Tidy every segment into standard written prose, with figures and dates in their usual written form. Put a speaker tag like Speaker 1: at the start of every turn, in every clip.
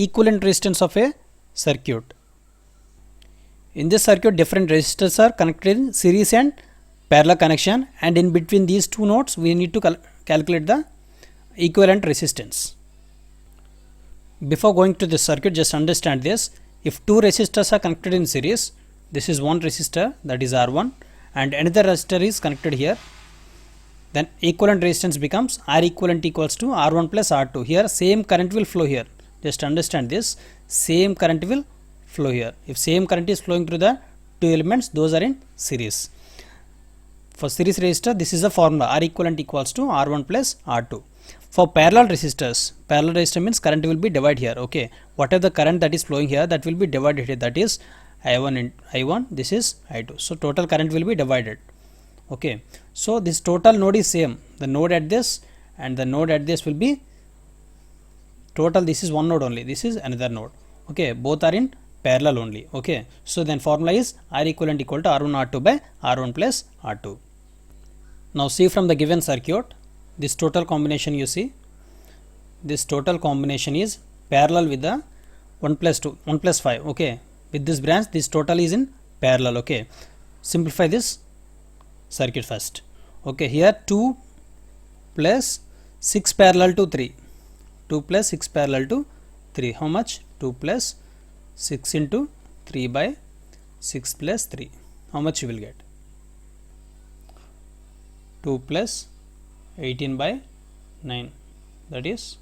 Speaker 1: equivalent resistance of a circuit. In this circuit, different resistors are connected in series and parallel connection, and in between these two nodes we need to calculate the equivalent resistance. Before going to this circuit, just understand this. If two resistors are connected in series, this is one resistor, that is R1, and another resistor is connected here, then equivalent resistance becomes R equivalent equals to R1 plus R2. Here same current will flow here. Just understand this, same current will flow here. If same current is flowing through the two elements, those are in series. For series resistor, this is the formula, R equivalent equals to R1 plus R2. For parallel resistors means current will be divided here. Okay, whatever the current that is flowing here, that will be divided here, that is I1 and I1, this is I2. So total current will be divided. Okay, so this total node is same, the node at this and the node at this will be total. This is one node only, this is another node. Okay, both are in parallel only. Okay, so then formula is R equivalent equal to R1 R2 by R1 plus R2. Now see from the given circuit, this total combination, you see this total combination is parallel with the 1 plus 2, 1 plus 5. Okay, with this branch this total is in parallel. Okay, simplify this circuit first. Okay, here 2 plus 6 parallel to 3, 2 plus 6 parallel to 3, how much? 2 plus 6 into 3 by 6 plus 3, how much you will get? 2 plus 18 by 9, that is,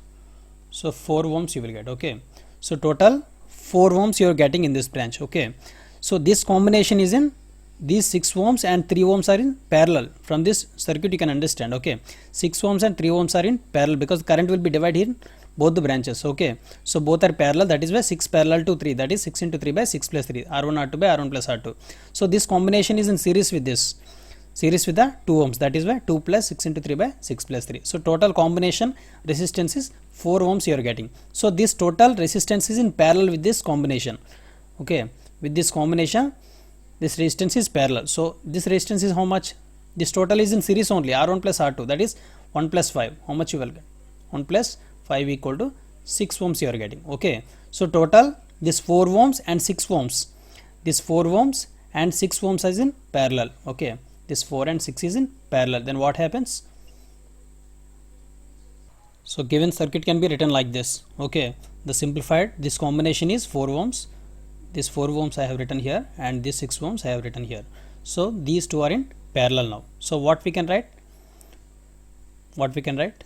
Speaker 1: so 4 ohms you will get. Okay, so total 4 ohms you are getting in this branch. Okay, so this combination is in, these 6 ohms and 3 ohms are in parallel. From this circuit you can understand. Okay, 6 ohms and 3 ohms are in parallel because current will be divided in both the branches. Okay, so both are parallel, that is why 6 parallel to 3, that is 6 into 3 by 6 plus 3, R1 R2 by R1 plus R2. So this combination is in series with this, series with the 2 ohms, that is why 2 plus 6 into 3 by 6 plus 3. So total combination resistance is 4 ohms you are getting. So this total resistance is in parallel with this combination. Okay, with this combination this resistance is parallel. So this resistance is how much? This total is in series only, R1 plus R2, that is 1 plus 5. How much you will get? 1 plus 5 equal to 6 ohms you are getting. Okay, so total this 4 ohms and 6 ohms, this 4 ohms and 6 ohms is in parallel. Okay, this 4 and 6 is in parallel. Then what happens? So given circuit can be written like this. Okay, the simplified, this combination is 4 ohms, this 4 ohms I have written here and this 6 ohms I have written here. So these two are in parallel now. So what we can write? What we can write?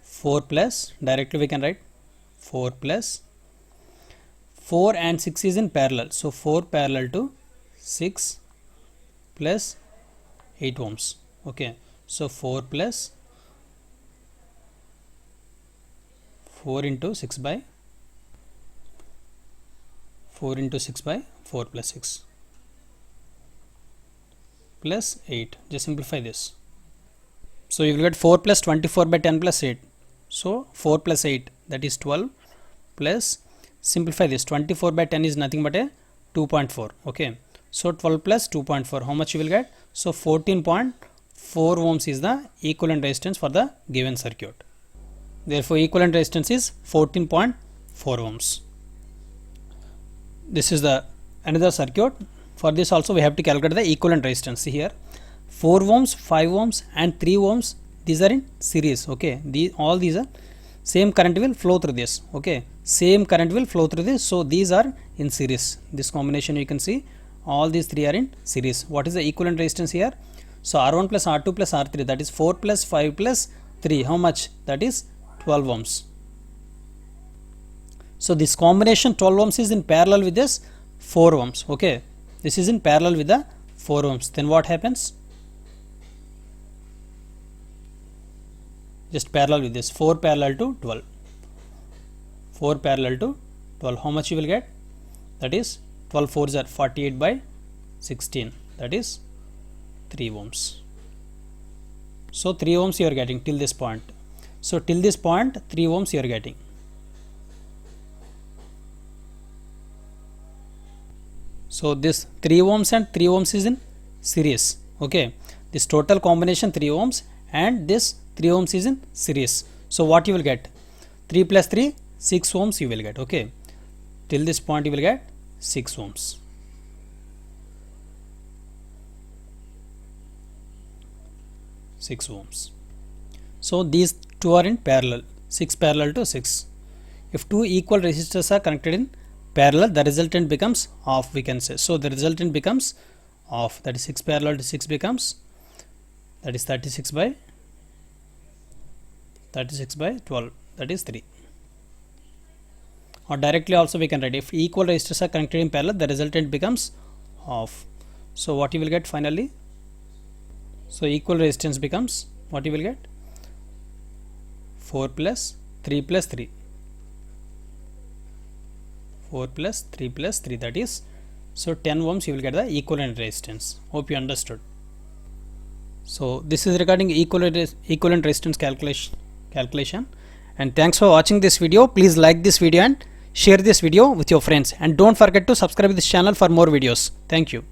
Speaker 1: 4 plus, directly we can write 4 plus 4 and 6 is in parallel. So 4 parallel to 6 plus 8 ohms. Okay, so 4 plus 4 into 6 by 4 into 6 by 4 plus 6 plus 8. Just simplify this. So you will get 4 plus 24 by 10 plus 8. So 4 plus 8, that is 12, plus simplify this, 24 by 10 is nothing but a 2.4. Okay, so 12 plus 2.4, how much you will get? So 14.4 ohms is the equivalent resistance for the given circuit. Therefore equivalent resistance is 14.4 ohms. This is the another circuit. For this also we have to calculate the equivalent resistance. See here, 4 ohms, 5 ohms and 3 ohms, these are in series. Okay, all these are same current will flow through this. Okay, same current will flow through this, so these are in series. This combination you can see all these three are in series. What is the equivalent resistance here? So R1 plus R2 plus R3, that is 4 plus 5 plus 3, how much? That is 12 ohms. So this combination 12 ohms is in parallel with this 4 ohms. Okay, this is in parallel with the 4 ohms. Then what happens? Just parallel with this 4 parallel to 12, 4 parallel to 12, how much you will get? That is 12 4s are 48 by 16, that is 3 ohms. So 3 ohms you are getting till this point. So till this point 3 ohms you are getting. So this 3 ohms and 3 ohms is in series. Okay, this total combination 3 ohms and this 3 ohms is in series. So what you will get? 3 plus 3, 6 ohms you will get. Okay, till this point you will get 6 ohms. So these two are in parallel, 6 parallel to 6. If two equal resistors are connected in parallel, the resultant becomes off, we can say. So the resultant becomes off, that is 6 parallel to 6 becomes, that is 36 by 12, that is 3. Or directly also we can write, if equal resistors are connected in parallel, the resultant becomes off. So what you will get finally? So equal resistance becomes, what you will get? 4 plus 3 plus 3. 4 plus 3 plus 3, that is, so 10 ohms you will get the equivalent resistance. Hope you understood. So this is regarding equivalent resistance calculation. And thanks for watching this video. Please like this video and share this video with your friends. And don't forget to subscribe to this channel for more videos. Thank you.